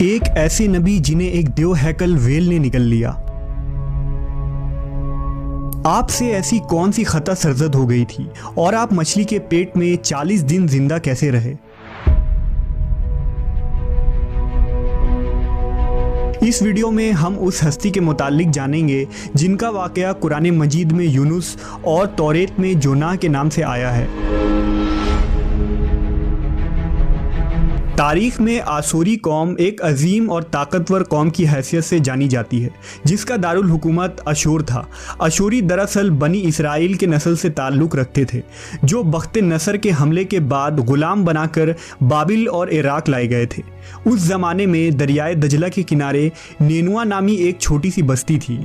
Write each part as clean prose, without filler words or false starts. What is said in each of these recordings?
ایک ایسے نبی جنہیں ایک دیو ہیکل ویل نے نگل لیا۔ آپ سے ایسی کون سی خطا سرزد ہو گئی تھی اور آپ مچھلی کے پیٹ میں 40 دن زندہ کیسے رہے؟ اس ویڈیو میں ہم اس ہستی کے متعلق جانیں گے جن کا واقعہ قرآن مجید میں یونس اور توریت میں جونہ کے نام سے آیا ہے۔ تاریخ میں آشوری قوم ایک عظیم اور طاقتور قوم کی حیثیت سے جانی جاتی ہے جس کا دارالحکومت اشور تھا۔ اشوری دراصل بنی اسرائیل کے نسل سے تعلق رکھتے تھے جو بخت نصر کے حملے کے بعد غلام بنا کر بابل اور عراق لائے گئے تھے۔ اس زمانے میں دریائے دجلہ کے کنارے نینوا نامی ایک چھوٹی سی بستی تھی۔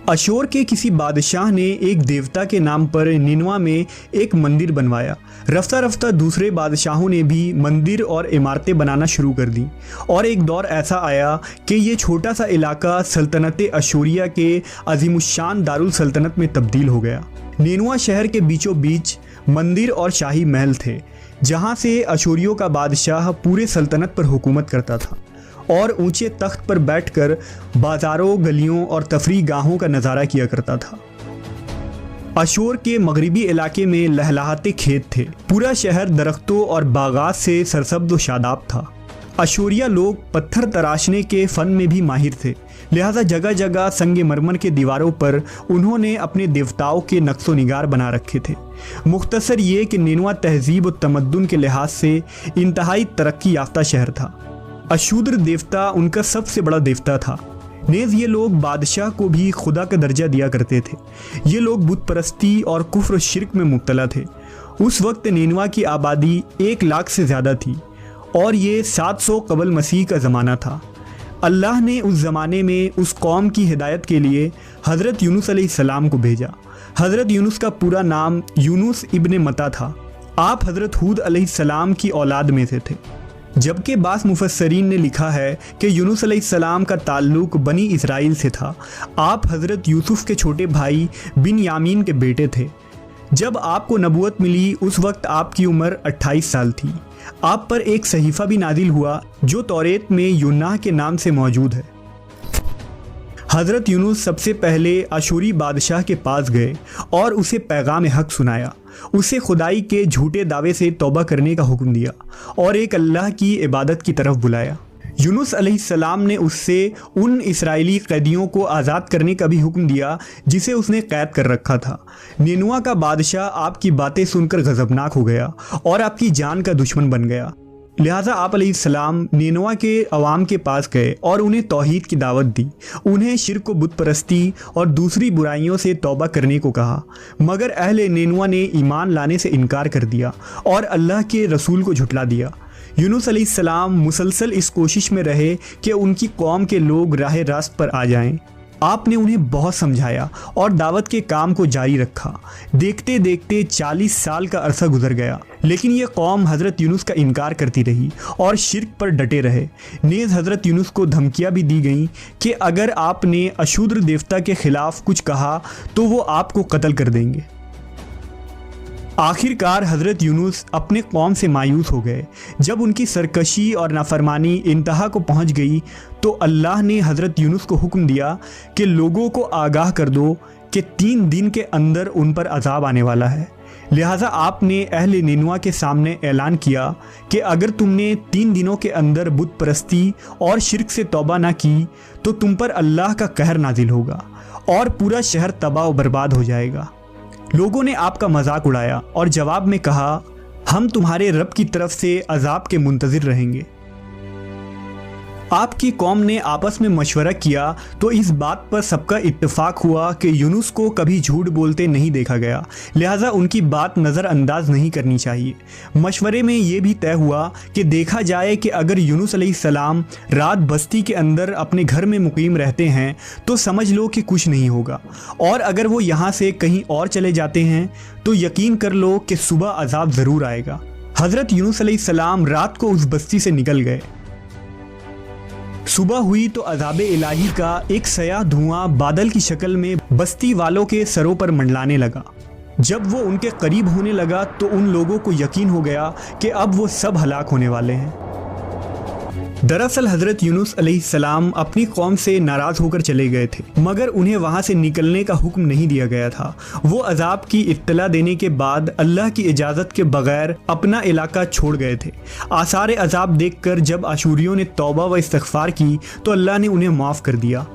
اشور کے کسی بادشاہ نے ایک دیوتا کے نام پر نینوا میں ایک مندر بنوایا۔ رفتہ رفتہ دوسرے بادشاہوں نے بھی مندر اور عمارتیں بنانا شروع کر دیں اور ایک دور ایسا آیا کہ یہ چھوٹا سا علاقہ سلطنت اشوریہ کے عظیم الشان دارالسلطنت میں تبدیل ہو گیا۔ نینوا شہر کے بیچوں بیچ مندر اور شاہی محل تھے جہاں سے اشوریوں کا بادشاہ پورے سلطنت پر حکومت کرتا تھا اور اونچے تخت پر بیٹھ کر بازاروں، گلیوں اور تفریح گاہوں کا نظارہ کیا کرتا تھا۔ اشور کے مغربی علاقے میں لہلہاتے کھیت تھے۔ پورا شہر درختوں اور باغات سے سرسبز و شاداب تھا۔ اشوریہ لوگ پتھر تراشنے کے فن میں بھی ماہر تھے، لہذا جگہ جگہ سنگ مرمر کے دیواروں پر انہوں نے اپنے دیوتاؤں کے نقش و نگار بنا رکھے تھے۔ مختصر یہ کہ نینوا تہذیب و تمدن کے لحاظ سے انتہائی ترقی یافتہ شہر تھا۔ اشودر دیوتا ان کا سب سے بڑا دیوتا تھا۔ نیز یہ لوگ بادشاہ کو بھی خدا کا درجہ دیا کرتے تھے۔ یہ لوگ بت پرستی اور کفر و شرک میں مبتلا تھے۔ اس وقت نینوا کی آبادی 1 لاکھ سے زیادہ تھی اور یہ 700 قبل مسیح کا زمانہ تھا۔ اللہ نے اس زمانے میں اس قوم کی ہدایت کے لیے حضرت یونس علیہ السلام کو بھیجا۔ حضرت یونس کا پورا نام یونس ابن متا تھا۔ آپ حضرت ہود علیہ السلام کی اولاد میں سے تھے، جبکہ بعض مفسرین نے لکھا ہے کہ یونس علیہ السلام کا تعلق بنی اسرائیل سے تھا۔ آپ حضرت یوسف کے چھوٹے بھائی بن یامین کے بیٹے تھے۔ جب آپ کو نبوت ملی اس وقت آپ کی عمر 28 سال تھی۔ آپ پر ایک صحیفہ بھی نازل ہوا جو توریت میں یونہ کے نام سے موجود ہے۔ حضرت یونس سب سے پہلے اشوری بادشاہ کے پاس گئے اور اسے پیغام حق سنایا۔ اسے خدائی کے جھوٹے دعوے سے توبہ کرنے کا حکم دیا اور ایک اللہ کی عبادت کی طرف بلایا۔ یونس علیہ السلام نے اس سے ان اسرائیلی قیدیوں کو آزاد کرنے کا بھی حکم دیا جسے اس نے قید کر رکھا تھا۔ نینوا کا بادشاہ آپ کی باتیں سن کر غضبناک ہو گیا اور آپ کی جان کا دشمن بن گیا، لہٰذا آپ علیہ السلام نینوا کے عوام کے پاس گئے اور انہیں توحید کی دعوت دی۔ انہیں شرک و بت پرستی اور دوسری برائیوں سے توبہ کرنے کو کہا، مگر اہل نینوا نے ایمان لانے سے انکار کر دیا اور اللہ کے رسول کو جھٹلا دیا۔ یونس علیہ السلام مسلسل اس کوشش میں رہے کہ ان کی قوم کے لوگ راہ راست پر آ جائیں۔ آپ نے انہیں بہت سمجھایا اور دعوت کے کام کو جاری رکھا۔ دیکھتے دیکھتے 40 سال کا عرصہ گزر گیا، لیکن یہ قوم حضرت یونس کا انکار کرتی رہی اور شرک پر ڈٹے رہے۔ نیز حضرت یونس کو دھمکیاں بھی دی گئیں کہ اگر آپ نے اشودر دیوتا کے خلاف کچھ کہا تو وہ آپ کو قتل کر دیں گے۔ آخر کار حضرت یونس اپنے قوم سے مایوس ہو گئے۔ جب ان کی سرکشی اور نافرمانی انتہا کو پہنچ گئی تو اللہ نے حضرت یونس کو حکم دیا کہ لوگوں کو آگاہ کر دو کہ 3 دن کے اندر ان پر عذاب آنے والا ہے۔ لہٰذا آپ نے اہل نینوا کے سامنے اعلان کیا کہ اگر تم نے 3 دنوں کے اندر بت پرستی اور شرک سے توبہ نہ کی تو تم پر اللہ کا قہر نازل ہوگا اور پورا شہر تباہ و برباد ہو جائے گا۔ لوگوں نے آپ کا مذاق اڑایا اور جواب میں کہا، ہم تمہارے رب کی طرف سے عذاب کے منتظر رہیں گے۔ آپ کی قوم نے آپس میں مشورہ کیا تو اس بات پر سب کا اتفاق ہوا کہ یونس کو کبھی جھوٹ بولتے نہیں دیکھا گیا، لہٰذا ان کی بات نظر انداز نہیں کرنی چاہیے۔ مشورے میں یہ بھی طے ہوا کہ دیکھا جائے کہ اگر یونس علیہ السلام رات بستی کے اندر اپنے گھر میں مقیم رہتے ہیں تو سمجھ لو کہ کچھ نہیں ہوگا، اور اگر وہ یہاں سے کہیں اور چلے جاتے ہیں تو یقین کر لو کہ صبح عذاب ضرور آئے گا۔ حضرت یونس علیہ السلام رات کو اس بستی سے نکل گئے۔ صبح ہوئی تو عذاب الہی کا ایک سیاہ دھواں بادل کی شکل میں بستی والوں کے سروں پر منڈلانے لگا۔ جب وہ ان کے قریب ہونے لگا تو ان لوگوں کو یقین ہو گیا کہ اب وہ سب ہلاک ہونے والے ہیں۔ दरअसल हजरत यूनुस अलैहिस्सलाम अपनी कौम से नाराज होकर चले गए थे, मगर उन्हें वहां से निकलने का हुक्म नहीं दिया गया था। वो अजाब की इत्तला देने के बाद अल्लाह की इजाज़त के बगैर अपना इलाका छोड़ गए थे। आसार अजाब देखकर जब अशूरियों ने तौबा व इस्तिग़फ़ार की तो अल्लाह ने उन्हें माफ़ कर दिया।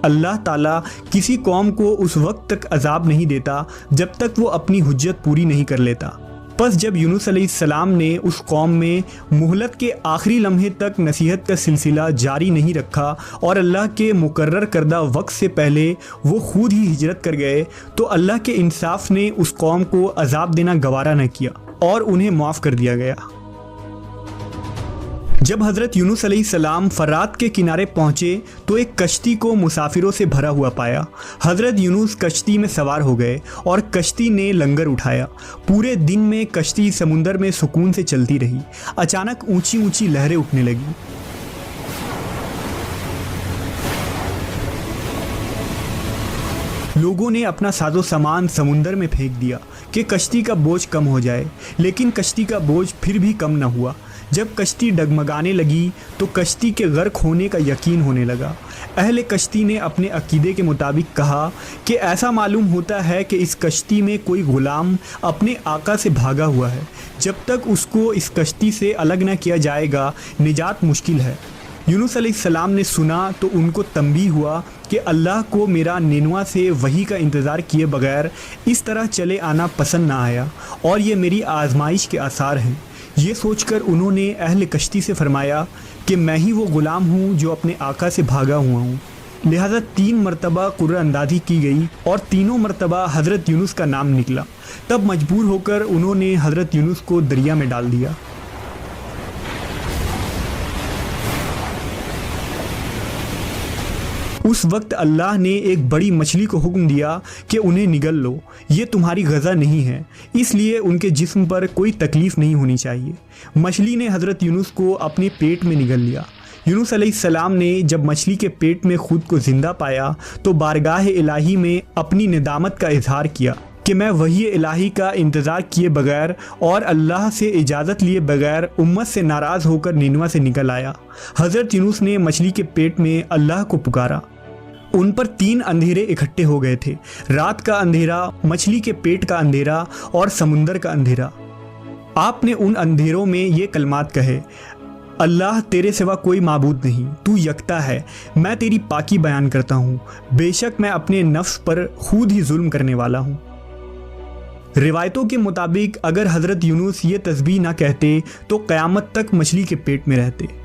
अल्लाह ताला किसी कौम को उस वक्त तक अजाब नहीं देता जब तक वो अपनी हुज्जत पूरी नहीं कर लेता। बस जब यूनुस अलैहिस्सलाम ने उस कौम में मुहलत के आखिरी लम्हे तक नसीहत का सिलसिला जारी नहीं रखा और अल्लाह के मुकर्रर करदा वक्त से पहले वो खुद ही हिजरत कर गए, तो अल्लाह के इंसाफ ने उस कौम को अजाब देना गवारा न किया और उन्हें माफ़ कर दिया गया। जब हज़रत यूनुस अलैहिस्सलाम फरात के किनारे पहुँचे तो एक कश्ती को मुसाफिरों से भरा हुआ पाया। हज़रत यूनुस कश्ती में सवार हो गए और कश्ती ने लंगर उठाया। पूरे दिन में कश्ती समुंदर में सुकून से चलती रही। अचानक ऊंची ऊंची लहरें उठने लगी। लोगों ने अपना साजो सामान समुंदर में फेंक दिया कि कश्ती का बोझ कम हो जाए, लेकिन कश्ती का बोझ फिर भी कम न हुआ। जब कश्ती डगमगाने लगी तो कश्ती के गर्क होने का यकीन होने लगा। अहले कश्ती ने अपने अकीदे के मुताबिक कहा कि ऐसा मालूम होता है कि इस कश्ती में कोई गुलाम अपने आका से भागा हुआ है। जब तक उसको इस कश्ती से अलग न किया जाएगा निजात मुश्किल है। यूनुस अलैहिस्सलाम ने सुना तो उनको तंबीह हुआ कि अल्लाह को मेरा निनवा से वही का इंतज़ार किए बगैर इस तरह चले आना पसंद ना आया और ये मेरी आजमाइश के आसार हैं। ये सोचकर उन्होंने अहले कश्ती से फरमाया कि मैं ही वो ग़ुलाम हूँ जो अपने आका से भागा हुआ हूँ। लिहाजा 3 मरतबा कुर्रअंदाज़ी की गई और तीनों मरतबा हज़रत यूनुस का नाम निकला। तब मजबूर होकर उन्होंने हज़रत यूनुस को दरिया में डाल दिया। उस वक्त अल्लाह ने एक बड़ी मछली को हुक्म दिया कि उन्हें निगल लो, ये तुम्हारी गज़ा नहीं है, इसलिए उनके जिस्म पर कोई तकलीफ़ नहीं होनी चाहिए। मछली ने हज़रत यूनुस को अपने पेट में निगल लिया। यूनुस अलैहिस्सलाम ने जब मछली के पेट में खुद को ज़िंदा पाया तो बारगाह इलाही में अपनी निदामत का इजहार किया कि मैं वही इलाही का इंतज़ार किए बगैर और अल्लाह से इजाज़त लिए बगैर उम्मत से नाराज़ होकर निनवा से निकल आया। हज़रत यूनुस ने मछली के पेट में अल्लाह को पुकारा। उन पर 3 अंधेरे इकट्ठे हो गए थे, रात का अंधेरा, मछली के पेट का अंधेरा और समुंदर का अंधेरा। आपने उन अंधेरों में ये कलमात कहे, अल्लाह तेरे सिवा कोई माबूद नहीं, तू यकता है, मैं तेरी पाकी बयान करता हूँ, बेशक मैं अपने नफ्स पर खुद ही जुल्म करने वाला हूँ। रिवायतों के मुताबिक अगर हज़रत यूनुस ये तस्बीह ना कहते तो क़यामत तक मछली के पेट में रहते।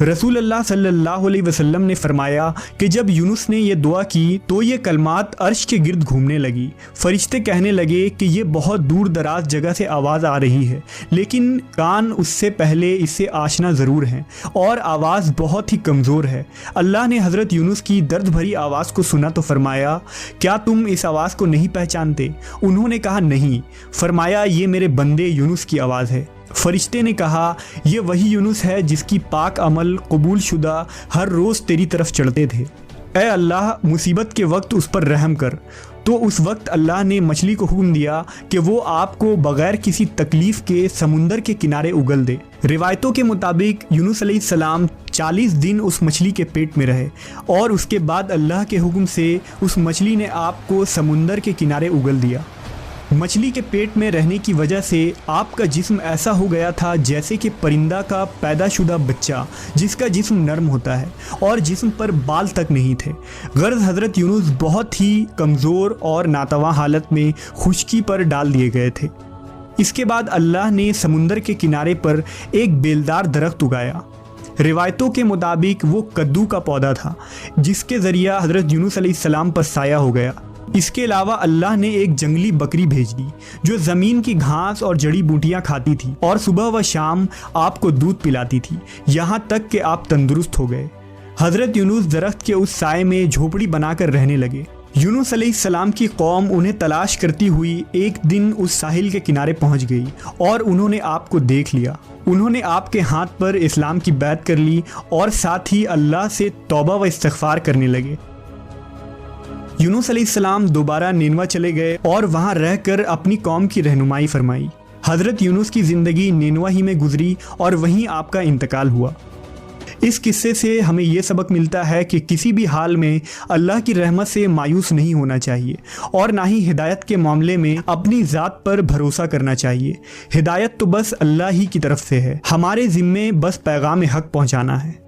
रसूल अल्लाह सल्लल्लाहु अलैहि वसल्लम ने फरमाया कि जब यूनुस ने ये दुआ की तो ये कलमात अर्श के गिर्द घूमने लगी। फरिश्ते कहने लगे कि ये बहुत दूर दराज जगह से आवाज़ आ रही है, लेकिन कान उससे पहले इससे आशना ज़रूर हैं और आवाज़ बहुत ही कमज़ोर है। अल्लाह ने हज़रत यूनुस की दर्द भरी आवाज़ को सुना तो फरमाया, क्या तुम इस आवाज़ को नहीं पहचानते? उन्होंने कहा नहीं। फरमाया, ये मेरे बंदे यूनुस की आवाज़ है। फरिश्ते ने कहा, ये वही यूनुस है जिसकी पाक अमल कबूल शुदा हर रोज़ तेरी तरफ चढ़ते थे। ए अल्लाह, मुसीबत के वक्त उस पर रहम कर। तो उस वक्त अल्लाह ने मछली को हुक्म दिया कि वो आपको बग़ैर किसी तकलीफ़ के समुंदर के किनारे उगल दे। रिवायतों के मुताबिक यूनुस अलैहिस्सलाम 40 दिन उस मछली के पेट में रहे और उसके बाद अल्लाह के हुक्म से उस मछली ने आपको समुंदर के किनारे उगल दिया। मछली के पेट में रहने की वजह से आपका जिस्म ऐसा हो गया था जैसे कि परिंदा का पैदाशुदा बच्चा जिसका जिस्म नरम होता है और जिस्म पर बाल तक नहीं थे। गर्ज हज़रत यूनुस बहुत ही कमज़ोर और नातवा हालत में खुश्की पर डाल दिए गए थे। इसके बाद अल्लाह ने समुंदर के किनारे पर एक बेलदार दरख्त उगाया। रिवायतों के मुताबिक वो कद्दू का पौधा था जिसके ज़रिया हज़रत यूनुस अलैहिस्सलाम पर साया हो गया। इसके अलावा अल्लाह ने एक जंगली बकरी भेज दी जो ज़मीन की घास और जड़ी बूटियाँ खाती थी और सुबह व शाम आपको दूध पिलाती थी, यहाँ तक कि आप तंदुरुस्त हो गए। हज़रत यूनुस दरख्त के उस साए में झोपड़ी बनाकर रहने लगे। यूनुस अलैहिस्सलाम की कौम उन्हें तलाश करती हुई एक दिन उस साहिल के किनारे पहुँच गई और उन्होंने आपको देख लिया। उन्होंने आपके हाथ पर इस्लाम की बैत कर ली और साथ ही अल्लाह से तौबा व इस्तिग़फ़ार करने लगे। यूनुस अलैहिस्सलाम दोबारा निनवा चले गए और वहाँ रहकर अपनी कौम की रहनुमाई फरमाई। حضرت یونس کی زندگی نینوا ہی میں گزری اور وہیں آپ کا انتقال ہوا۔ اس قصے سے ہمیں یہ سبق ملتا ہے کہ کسی بھی حال میں اللہ کی رحمت سے مایوس نہیں ہونا چاہیے اور نہ ہی ہدایت کے معاملے میں اپنی ذات پر بھروسہ کرنا چاہیے۔ ہدایت تو بس اللہ ہی کی طرف سے ہے، ہمارے ذمے بس پیغام حق پہنچانا ہے۔